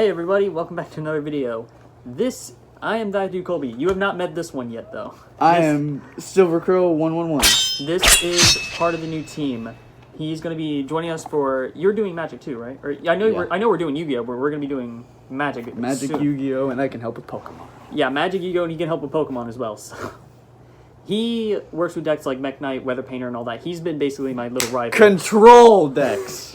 Hey everybody, welcome back to another video. I am Dude Colby. You have not met this one yet though. I am Silver Crow 111. This is part of the new team. He's going to be joining us for... You're doing Magic too, right? Or I know we're doing Yu-Gi-Oh, but we're going to be doing Magic. Magic, Yu-Gi-Oh, and I can help with Pokemon. Yeah, Magic, Yu-Gi-Oh, and he can help with Pokemon as well. So. He works with decks like Mech Knight, Weather Painter, and all that. He's been basically my little rival. Control decks!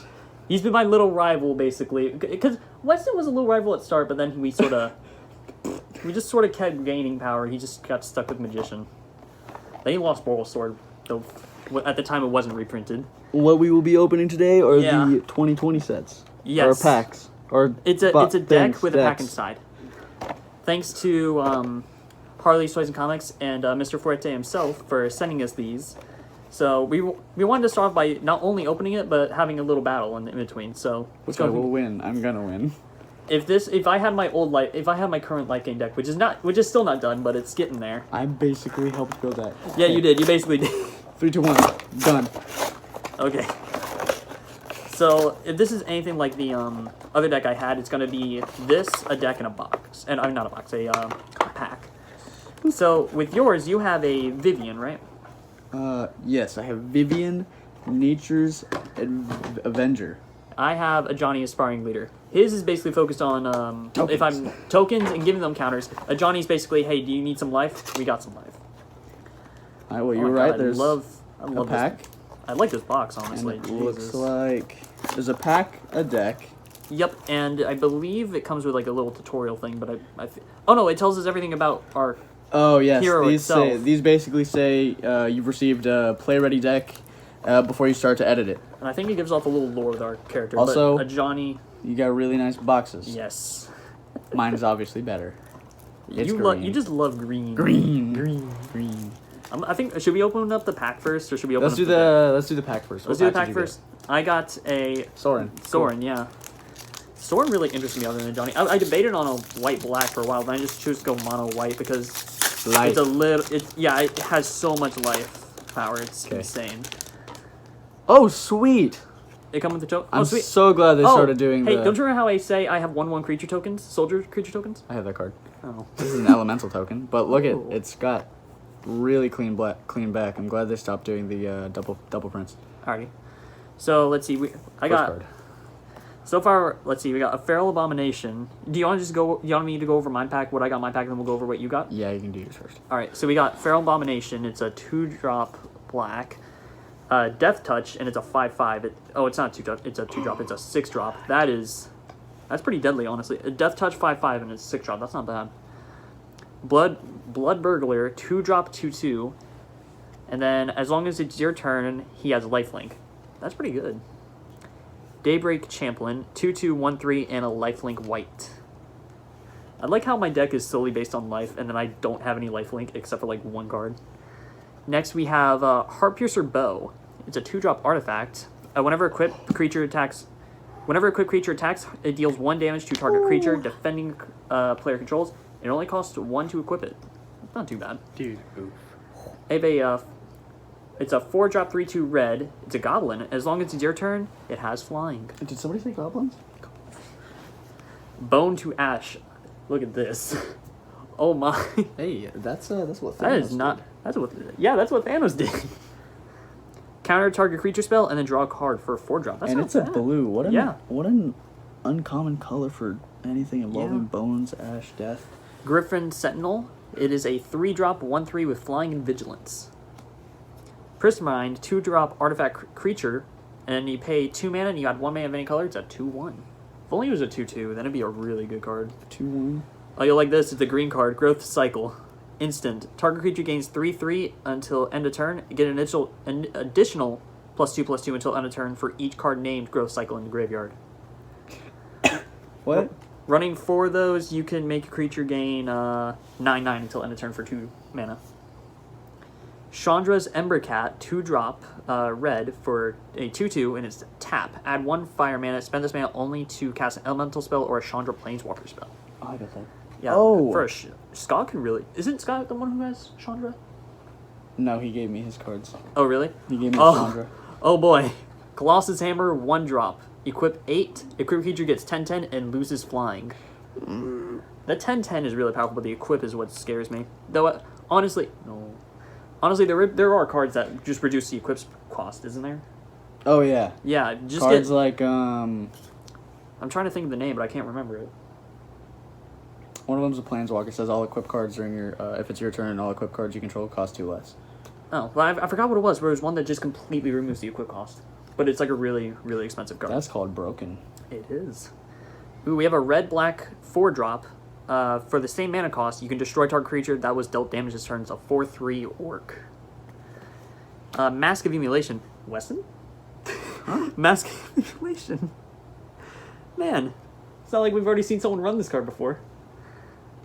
He's been my little rival, basically. Because Weston was a little rival at start, but then we just sort of kept gaining power. He just got stuck with Magician. Then he lost Boral Sword, though at the time it wasn't reprinted. What we will be opening today are the 2020 sets. Yes. Or packs. Or it's a deck with a pack inside. Thanks to Harley's Toys and Comics and Mr. Fuerte himself for sending us these. So we wanted to start off by not only opening it, but having a little battle in between. So which I will win. I'm gonna win. If I had my current light game deck, which is still not done, but it's getting there. I basically helped build that. Yeah, you did. You basically did. 3, 2, 1, done. Okay. So if this is anything like the other deck I had, it's gonna be this, a deck, and a box, and I'm not a box, a pack. So with yours, you have a Vivien, right? Yes, I have Vivien, Nature's Avenger. I have Ajani Aspiring Leader. His is basically focused on tokens and giving them counters. Ajani's basically, hey, do you need some life? We got some life. Well, you're right. There's I love a pack. I like this box, honestly. And it looks like there's a pack, a deck. Yep, and I believe it comes with like a little tutorial thing, but oh no, it tells us everything about our hero itself. These basically say you've received a play-ready deck before you start to edit it. And I think it gives off a little lore with our character. Also, but Ajani, you got really nice boxes. Yes. Mine is obviously better. You just love green. Green. I think, should we open up the pack first, or should we open let's do the pack first. Let's do the pack first. I got a Soren. Cool. Yeah. Soren really interested me other than Ajani. I debated on a white-black for a while, then I just chose to go mono-white because life. it has so much life power. It's insane. Oh, sweet! They come with the token. I'm sweet. so glad they started doing Hey, don't you remember how I say I have 1/1 creature tokens? Soldier creature tokens? I have that card. Oh. This is an elemental token, but look at it's got really clean back. I'm glad they stopped doing the double prints. Alrighty. So let's see. So far, let's see. We got a Feral Abomination. Do you want me to go over my pack? What I got in my pack, and then we'll go over what you got. Yeah, you can do yours first. All right. So we got Feral Abomination. It's a 2-drop black, Death Touch, and it's a 5/5. It's not 2-drop. It's a 2-drop. It's a 6-drop. That's pretty deadly, honestly. A Death Touch 5/5 and it's 6-drop. That's not bad. Blood Burglar 2-drop 2/2, and then as long as it's your turn, he has lifelink. That's pretty good. Daybreak Champlain 2/2 1/3 and a lifelink white. I like how my deck is solely based on life, and then I don't have any lifelink except for like one card. Next we have Heartpiercer Bow. It's a 2-drop artifact. Whenever a equipped creature attacks, it deals 1 damage to target creature defending player controls. It only costs 1 to equip it. Not too bad. Dude, oof. I have it's a 4-drop 3/2 red. It's a goblin. As long as it's your turn, it has flying. Did somebody say goblins? Bone to Ash. Look at this. Oh my. Hey, that's what Thanos That's what Thanos did. Counter target creature spell and then draw a card for a 4-drop. That's not bad. A blue. What an uncommon color for anything involving bones, ash, death. Griffin Sentinel. It is a 3-drop 1/3 with flying and vigilance. Prismarine 2-drop artifact creature, and you pay 2 mana and you add 1 mana of any color. It's a 2/1. If only it was a 2/2, then it'd be a really good card. 2/1. Oh, you'll like this. It's a green card. Growth Cycle. Instant. Target creature gains 3/3 until end of turn. Get an additional +2/+2 until end of turn for each card named Growth Cycle in the graveyard. What? Running 4 of those, you can make a creature gain 9/9 until end of turn for 2 mana. Chandra's Embercat, 2-drop red for a 2/2, and it's tap. Add 1 fire mana. Spend this mana only to cast an elemental spell or a Chandra Planeswalker spell. Oh, I got that. Yeah. First, Scott can really. Isn't Scott the one who has Chandra? No, he gave me his cards. Oh really? He gave me Chandra. Oh boy. Colossus Hammer, 1-drop. Equip 8. Equip creature gets 10/10 and loses flying. The 10/10 is really powerful, but the equip is what scares me. Though, honestly, no. Honestly, there are cards that just reduce the equip's cost, isn't there? Oh yeah. Yeah, just Cards get... like I'm trying to think of the name, but I can't remember it. one of them's a Planeswalker. It says all equip cards during your if it's your turn, all equip cards you control cost 2 less. Oh, well, I forgot what it was. But it was one that just completely removes the equip cost, but it's like a really, really expensive card. That's called broken. It is. Ooh, we have a red-black 4-drop. For the same mana cost, you can destroy target creature that was dealt damage this turn. It's a 4/3 orc. Mask of Emulation. Weston? Huh? Mask of Emulation. Man, it's not like we've already seen someone run this card before.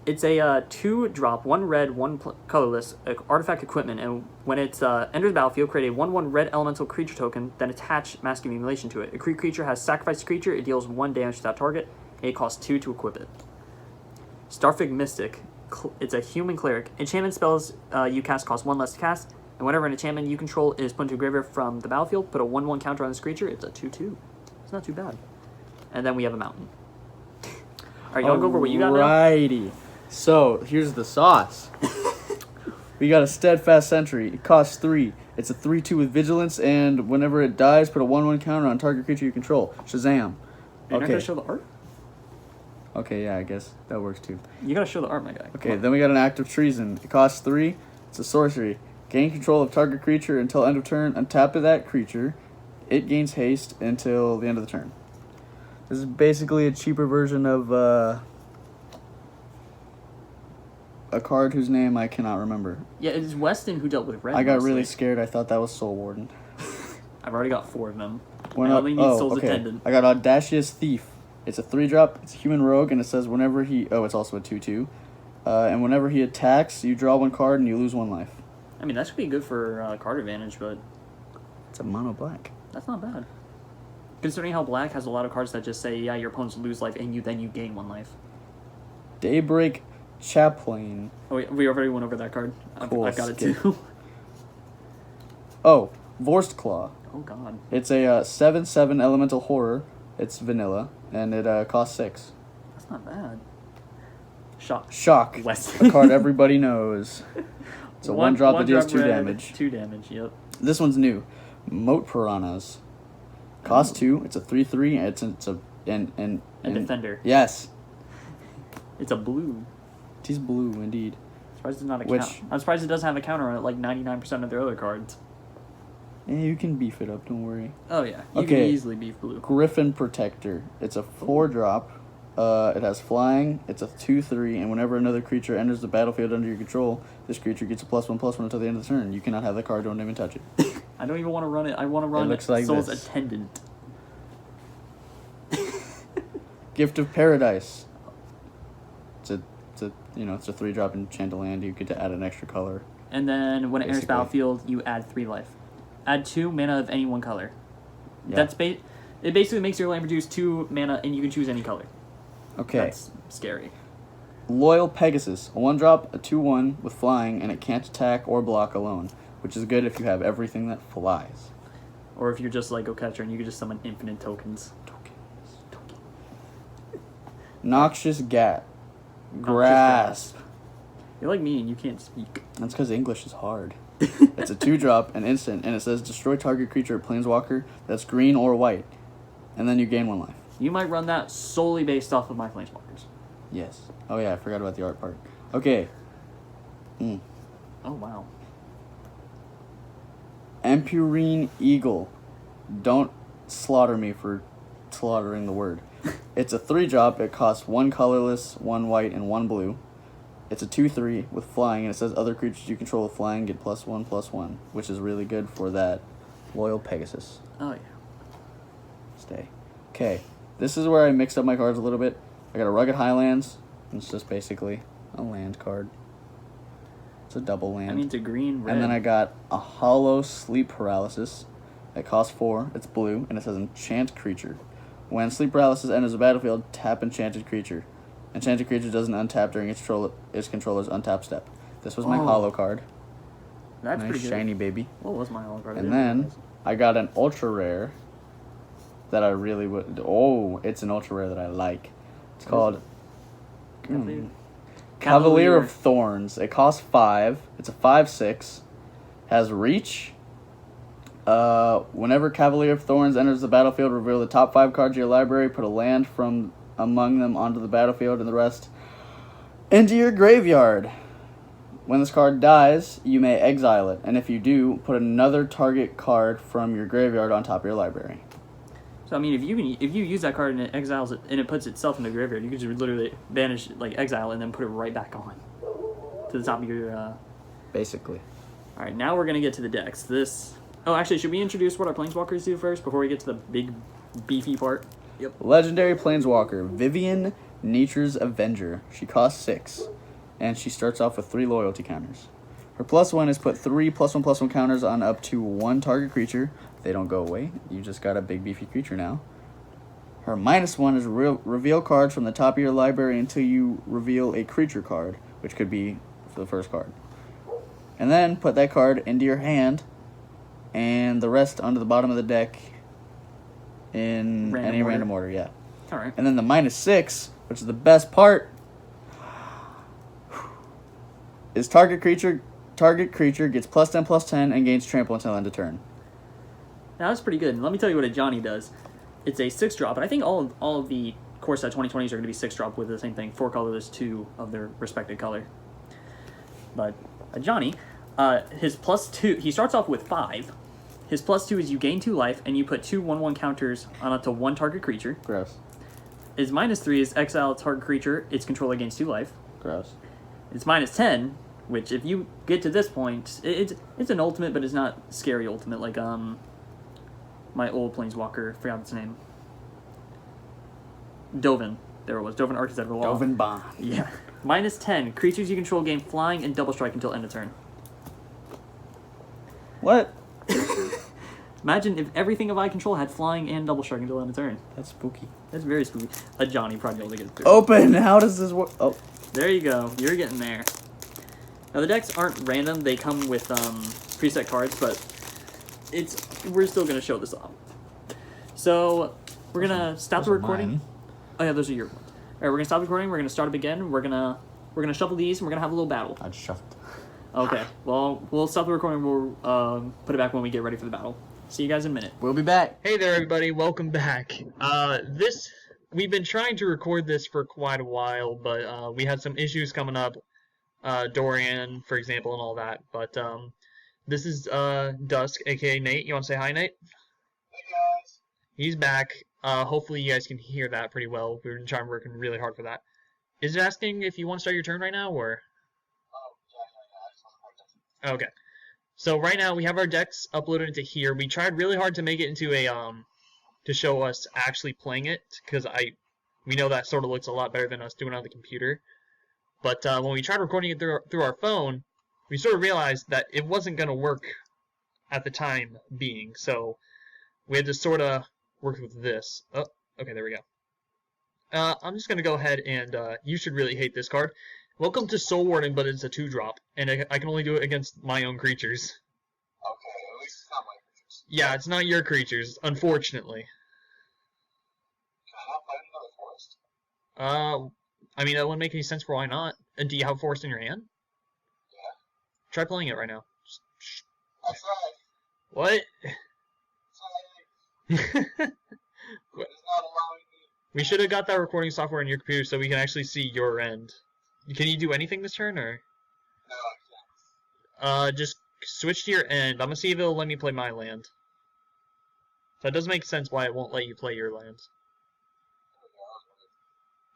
It's a 2-drop, 1 red, 1 colorless artifact equipment, and when it enters the battlefield, create a 1/1 red elemental creature token, then attach Mask of Emulation to it. A creature has sacrificed a creature, it deals 1 damage to that target, and it costs 2 to equip it. Starfig Mystic. It's a human cleric. Enchantment spells you cast cost 1 less to cast, and whenever an enchantment you control is put into a graveyard from the battlefield, put a 1/1 counter on this creature. It's a 2/2. It's not too bad. And then we have a mountain. Alright, y'all go over what you got now? Alrighty. So, here's the sauce. We got a Steadfast Sentry. It costs 3. It's a 3/2 with Vigilance, and whenever it dies, put a 1/1 counter on target creature you control. Shazam. You're not going to show the art? Okay, yeah, I guess that works too. You gotta show the art, my guy. Okay, then we got an Act of Treason. It costs 3. It's a sorcery. Gain control of target creature until end of turn. Untap that creature. It gains haste until the end of the turn. This is basically a cheaper version of a card whose name I cannot remember. Yeah, it is Weston who dealt with red. I got mostly. really scared. I thought that was Soul Warden. I've already got 4 of them. When I only need Soul's Attendant. I got Audacious Thief. It's a 3-drop. It's a human rogue, and it says whenever he... Oh, it's also a 2/2. And whenever he attacks, you draw 1 card and you lose 1 life. I mean, that should be good for card advantage, but... It's a mono black. That's not bad. Considering how black has a lot of cards that just say, yeah, your opponents lose life, and then you gain 1 life. Daybreak Chaplain. Oh, we already went over that card. Cool, I've got it skip. too. Oh, Vorst Claw. Oh, God. It's a 7/7 elemental horror. It's vanilla, and it costs 6. That's not bad. Shock. Shock. Weston. A card everybody knows. It's a 1-drop that deals 2 red, damage. 2 damage, yep. This one's new. Moat Piranhas. Cost 2. It's a 3/3. It's a defender. Yes. It's a blue. It is blue, indeed. I'm surprised it's not a counter. I'm surprised it doesn't have a counter on it like 99% of their other cards. Yeah, you can beef it up, don't worry. Oh, yeah. You can easily beef blue. Griffin Protector. It's a 4-drop. It has flying. It's a 2/3, and whenever another creature enters the battlefield under your control, this creature gets a +1/+1 until the end of the turn. You cannot have that card. Don't even touch it. I don't even want to run it. I want to run looks like Soul's this. Attendant. Gift of Paradise. It's a 3-drop enchant land. You get to add an extra color. And then when it enters Basically. battlefield, you add 3 life. Add 2 mana of any 1 color. Yeah. It basically makes your land produce 2 mana, and you can choose any color. Okay. That's scary. Loyal Pegasus. A 1-drop, a 2/1 with flying, and it can't attack or block alone, which is good if you have everything that flies. Or if you're just like Go-Catcher and you can just summon infinite tokens. Noxious Gat. Grasp. You're like me and you can't speak. That's because English is hard. It's a 2-drop, an instant, and it says destroy target creature or planeswalker that's green or white, and then you gain 1 life. You might run that solely based off of my Planeswalkers. Yes. Oh yeah, I forgot about the art part. Okay. Oh, wow. Empurine Eagle. Don't slaughter me for slaughtering the word. It's a 3-drop. It costs 1 colorless, 1 white, and 1 blue. It's a 2/3 with flying, and it says other creatures you control with flying get +1/+1, which is really good for that Loyal Pegasus. Oh, yeah. Stay. Okay. This is where I mixed up my cards a little bit. I got a Rugged Highlands. It's just basically a land card. It's a double land. I mean, it's a green, red. And then I got a Hollow Sleep Paralysis. It costs 4. It's blue, and it says enchant creature. When sleep paralysis enters the battlefield, tap enchanted creature. Enchanted creature doesn't untap during its controller's untap step. This was my hollow card. That's nice pretty good. shiny baby. What was my hollow card? And then I got an ultra rare that I really would. Oh, it's an ultra rare that I like. It's called Cavalier of Thorns. It costs 5. It's a 5/6. Has reach. Whenever Cavalier of Thorns enters the battlefield, reveal the top 5 cards of your library. Put a land from among them onto the battlefield, and the rest into your graveyard. When this card dies, you may exile it, and if you do, put another target card from your graveyard on top of your library. So I mean, if you use that card and it exiles it and it puts itself in the graveyard, you can just literally banish, like exile it, and then put it right back on to the top of your. Basically. All right, now we're gonna get to the decks. Oh, actually, should we introduce what our Planeswalkers do first before we get to the big, beefy part? Yep. Legendary Planeswalker, Vivien, Nature's Avenger. She costs 6, and she starts off with 3 loyalty counters. Her +1 is put 3 +1/+1 counters on up to 1 target creature. They don't go away. You just got a big beefy creature now. Her -1 is reveal cards from the top of your library until you reveal a creature card, which could be for the first card. And then put that card into your hand, and the rest onto the bottom of the deck in any random order, yeah. All right. And then the -6, which is the best part, is target creature gets +10/+10 and gains trample until end of turn. Now that's pretty good. And let me tell you what Ajani does. It's a 6-drop, and I think all of the core set 2020s are going to be 6-drop with the same thing. 4 colorless, 2 of their respective color. But Ajani, his +2, he starts off with 5. His +2 is you gain 2 life, and you put 2 1/1 counters on up to 1 target creature. Gross. His -3 is exile target creature. Its controller gains 2 life. Gross. It's -10, which if you get to this point, it's an ultimate, but it's not scary ultimate like my old Planeswalker, forgot its name. Dovin. There it was. Dovin Architect of the Law. Dovin Bond. Yeah. -10. Creatures you control gain flying and double strike until end of turn. What? Imagine if everything of I control had flying and double strike until end of turn. That's spooky. That's very spooky. Ajani probably able to get it through. Open! How does this work? Oh. There you go. You're getting there. Now the decks aren't random. They come with preset cards, but we're still gonna show this off. So we're gonna stop the recording. Mine. Oh yeah, those are your ones. All right, we're gonna stop the recording. We're gonna start up again. We're gonna shuffle these, and we're gonna have a little battle. I just shuffled. Okay. Well, we'll stop the recording. We'll put it back when we get ready for the battle. See you guys in a minute. We'll be back. Hey there, everybody. Welcome back. We've been trying to record this for quite a while, but we had some issues coming up. Dorian, for example, and all that. But this is Dusk, aka Nate. You want to say hi, Nate? Hey guys. He's back. Hopefully you guys can hear that pretty well. We've been trying working really hard for that. Is it asking if you want to start your turn right now, or? Yeah. Okay. So right now we have our decks uploaded into here. We tried really hard to make it into a to show us actually playing it, because we know that sort of looks a lot better than us doing it on the computer. But when we tried recording it through our phone, we sort of realized that it wasn't going to work at the time being. So we had to sort of work with this. Oh, okay, there we go. I'm just going to go ahead and you should really hate this card. Welcome to Soul Warding, but it's a 2-drop, and I can only do it against my own creatures. Okay, at least it's not my creatures. Yeah, it's not your creatures, unfortunately. Can I not play another forest? I mean, that wouldn't make any sense for why not. Do you have Forest in your hand? Yeah. Try playing it right now. That's right. What? It's not allowing me. We should have got that recording software in your computer so we can actually see your end. Can you do anything this turn, or? No, I can't. Just switch to your end. I'm gonna see if it'll let me play my land. So it does make sense why it won't let you play your lands.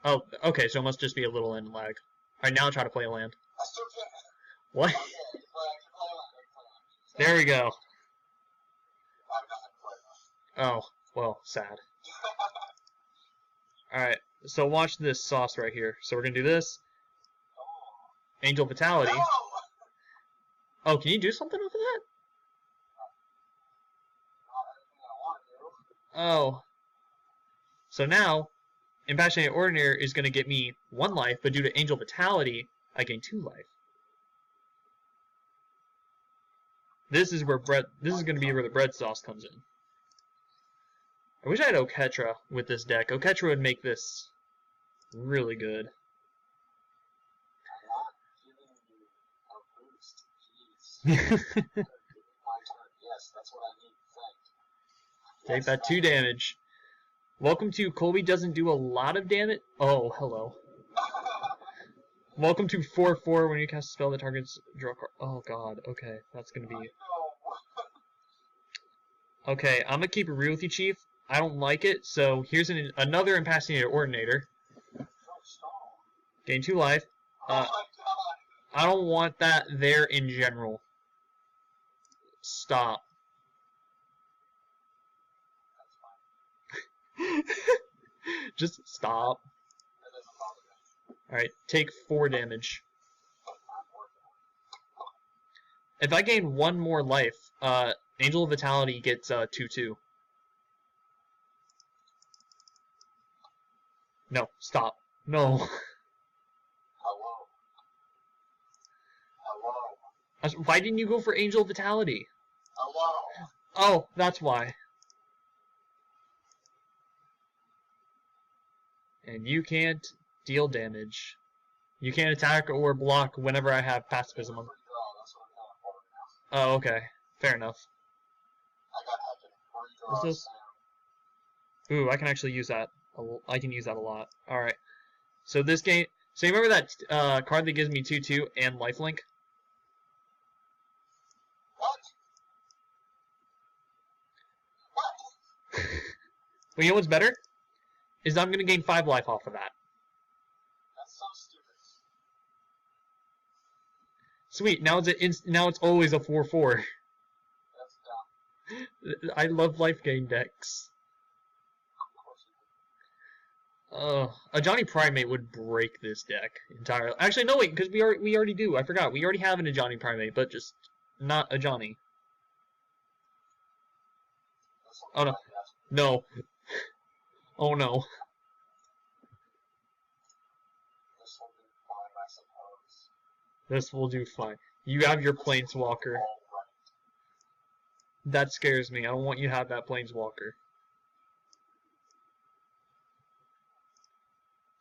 Oh, okay, so it must just be a little end lag. Alright, now try to play a land. I still can't. What? Okay, but I can play one. There we go. I'm not playing one. Oh, well, sad. Alright, so watch this sauce right here. So we're gonna do this. Angel Vitality. No! Oh, can you do something with that? Not everything I want to. Oh. So now, Impassionate Ordinary is going to get me 1 life, but due to Angel Vitality, I gain 2 life. This is going to be where the bread sauce comes in. I wish I had Oketra with this deck. Oketra would make this really good. I'm not giving you a boost. Jeez. My turn. Yes, that's what I need. Thank. Take that 2 damage. Welcome to Colby doesn't do a lot of damage. Oh, hello. Welcome to 4/4. When you cast a spell that targets draw a card. Oh god. Okay, that's gonna be. Okay, I'm gonna keep it real with you, Chief. I don't like it, so here's another Impassionated Ordinator. Gain 2 life. I don't want that there in general. Stop. Just stop. Alright, take 4 damage. If I gain 1 more life, Angel of Vitality gets 2/2. No, stop. No. Hello. Hello. Why didn't you go for Angel of Vitality? Hello. Oh, that's why. And you can't deal damage. You can't attack or block whenever I have pacifism on. That's what I'm going for now. Oh, okay. Fair enough. I got hectic. What's this? Ooh, I can actually use that. I can use that a lot. Alright. So this game... So you remember that card that gives me 2/2 and lifelink? What? What? Well, you know what's better? Is I'm going to gain 5 life off of that. That's so stupid. Sweet, now it's always a 4/4. That's dumb. I love life gain decks. Of course you do. Ajani Primate would break this deck entirely. Actually, no, wait, because we already do. I forgot. We already have an Ajani Primate, but just not Ajani. Oh, no. No. Oh, no. This will be fine, I suppose. This will do fine. You have your Planeswalker. All right. That scares me. I don't want you to have that Planeswalker.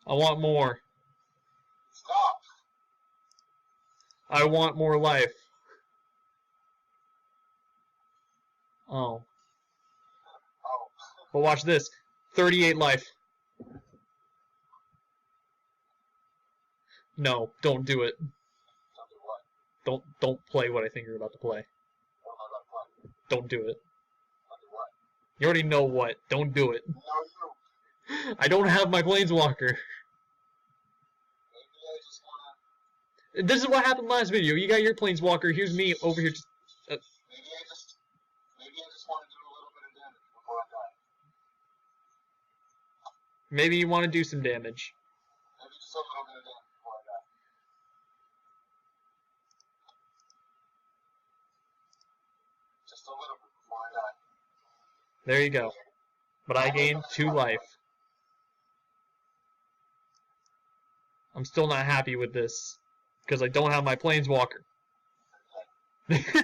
I want more. Stop. I want more life. Oh. Oh. But watch this. 38 life. No, don't do it. Don't do what? Don't play what I think you're about to play. What am I about to play? Don't do it. Don't do what? You already know what. Don't do it. No, you. I don't have my Planeswalker. Maybe I just wanna. This is what happened last video. You got your Planeswalker. Here's me over here. Maybe I just want to do a little bit of damage before I die. Maybe you want to do some damage. Maybe just a little bit of damage before I die. Just a little bit before I die. There you go. But I gained 2 life. I'm still not happy with this. Because I don't have my Planeswalker. I could have played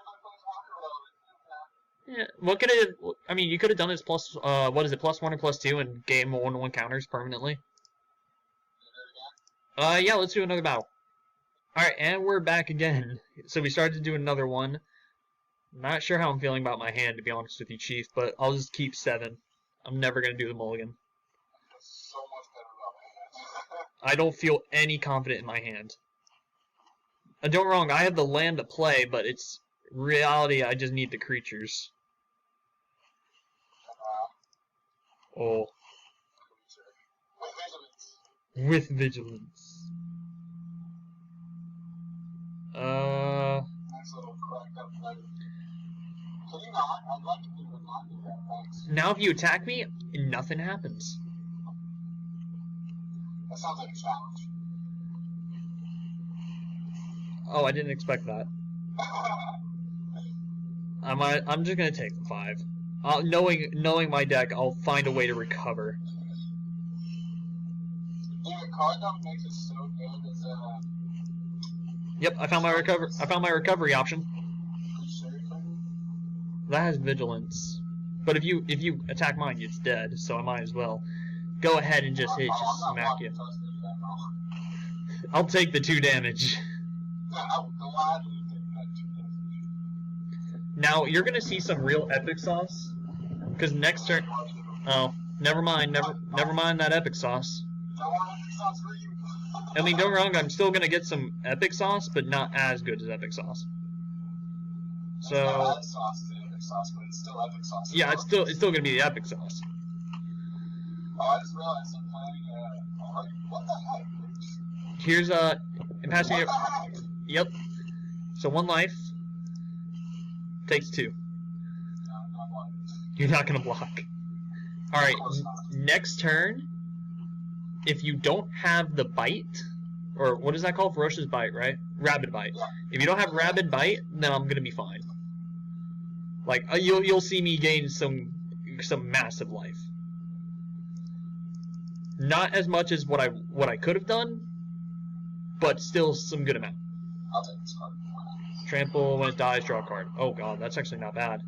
my Planeswalker without it. Yeah, what could it? I mean, you could have done this plus, what is it, +1 or +2, and game 1/1 counters permanently. Yeah, let's do another battle. Alright, and we're back again. So we started to do another one. Not sure how I'm feeling about my hand, to be honest with you, Chief, but I'll just keep 7. I'm never going to do the mulligan. That's so much better about my hand. I don't feel any confident in my hand. Don't get me wrong, I have the land to play, but it's reality, I just need the creatures. Oh. With vigilance. With vigilance. Nice little cracked up fight. Can you not? I'd like if you would not do that, thanks. Now if you attack me, nothing happens. That sounds like a challenge. Oh, I didn't expect that. I'm just gonna take the 5. Knowing my deck, I'll find a way to recover. Dude, a card that makes it so good is Yep, I found my recovery option. seriously? That has vigilance. But if you attack mine, it's dead. So I might as well go ahead and just smack you. I'll take the 2 damage. Now you're gonna see some real epic sauce, because next turn. Oh, never mind. Never mind that epic sauce. I mean, don't get me wrong. I'm still gonna get some epic sauce, but not as good as epic sauce. So. Yeah, it's still gonna be the epic sauce. Oh, I just realized I'm playing. What the heck? Here's I'm passing it. Yep. So 1 life takes 2. No, not one. You're not gonna block. All right. Next turn, if you don't have the bite, or what is that called? Ferocious bite, right? Rabid bite. Yeah. If you don't have rabid bite, then I'm gonna be fine. Like you'll see me gain some massive life. Not as much as what I could have done, but still some good amount. I'll take this card. Trample when it dies, draw a card. Oh god, that's actually not bad.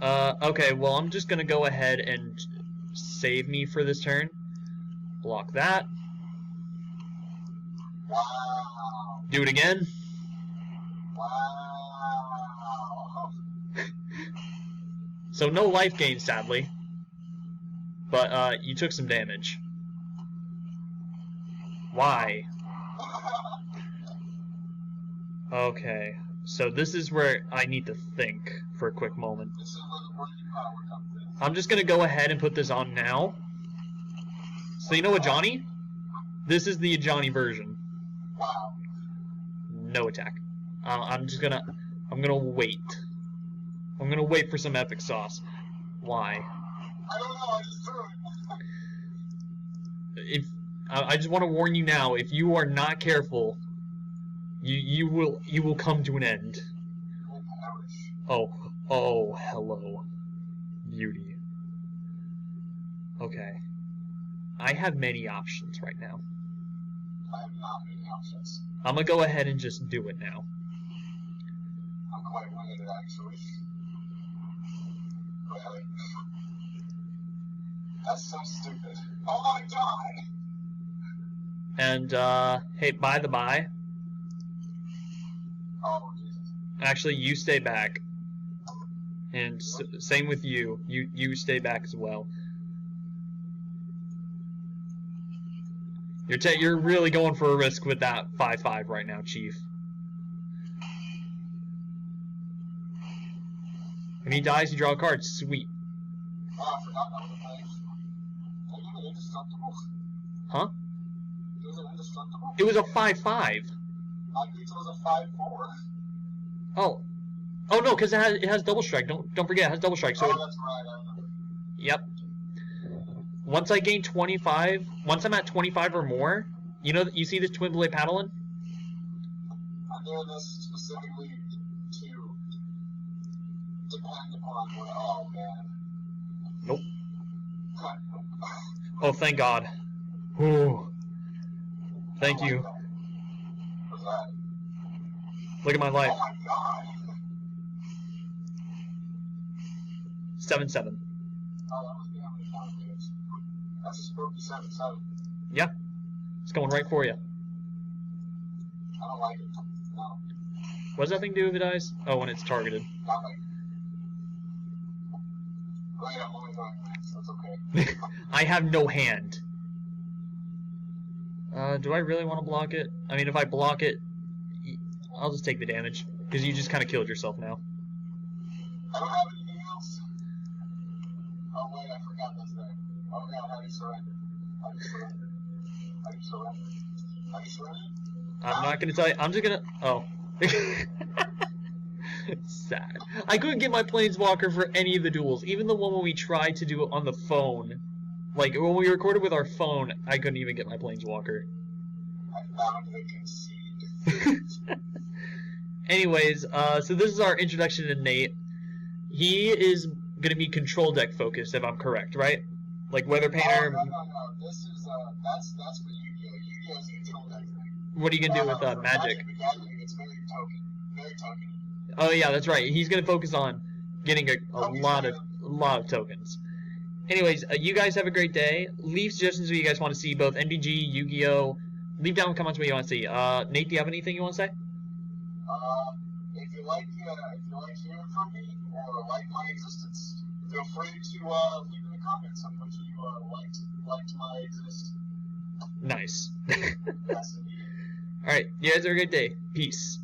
Okay, well I'm just gonna go ahead and save me for this turn. Block that. Wow. Do it again. Wow. So no life gain, sadly. But you took some damage. Why? Okay, so this is where I need to think for a quick moment. This is where the working power comes in. I'm just gonna go ahead and put this on now. So you know Ajani? This is the Ajani version. Wow. No attack. I'm gonna wait. I'm gonna wait for some epic sauce. Why? I don't know, I just threw it. If I just want to warn you now, if you are not careful, you will come to an end. We'll perish. Oh, hello, beauty. Okay, I have many options right now. I have not many options. I'm gonna go ahead and just do it now. I'm quite limited, actually. Really. That's so stupid. Oh my god! And hey, by the by, Oh, Jesus. actually, you stay back. And same with you. You stay back as well. You're really going for a risk with that 5/5 right now, Chief. When he dies, you draw a card. Sweet. Oh, I forgot that was a thing. Are you even indestructible? Huh? Is it indestructible? It was a 5/5. I think it was a 5/4. Oh. Oh no, because it has double strike. Don't forget, it has double strike. So Oh, that's right, I remember. yep. Once I gain 25, once I'm at 25 or more, you see this twin blade paddling? I'm doing this specifically to depend upon what. Oh, man. Nope. Oh, thank God. Ooh. Thank you. What's that? Look at my life. Oh my god! 7/7. Oh, that must be how many times it is. That's a spooky 7/7. Yeah. It's going right for you. I don't like it. No. What does that thing do if it dies? Oh, when it's targeted. Nothing. Wait, I'm only going next. That's okay. I have no hand. Do I really want to block it? I mean, if I block it, I'll just take the damage. Because you just kind of killed yourself now. I don't have anything else. Oh wait, I forgot this thing. Oh god, how do you surrender? How do you surrender? How do you surrender? How do you surrender? I'm not going to tell you. I'm just going to... Oh. Sad. I couldn't get my Planeswalker for any of the duels. Even the one when we tried to do it on the phone. Like, when we recorded with our phone, I couldn't even get my Planeswalker. I found the concede. Anyways, so this is our introduction to Nate. He is going to be control deck focused, if I'm correct, right? Like Weather Painter. No. This is that's for Yu-Gi-Oh! Yu-Gi-Oh! Is a control deck thing. What are you going to do with Magic? The Gathering, it's very token. Very tokeny. Oh yeah, that's right. He's gonna focus on getting a Oh, he's lot gonna- of tokens. Anyways, you guys have a great day. Leave suggestions what you guys want to see, both MDG, Yu-Gi-Oh. Leave down in the comments what you want to see. Nate, do you have anything you want to say? If you like hearing from me or like my existence, feel free to leave in the comments how much you liked my existence. Nice. Yes, indeed. All right, you guys have a great day. Peace.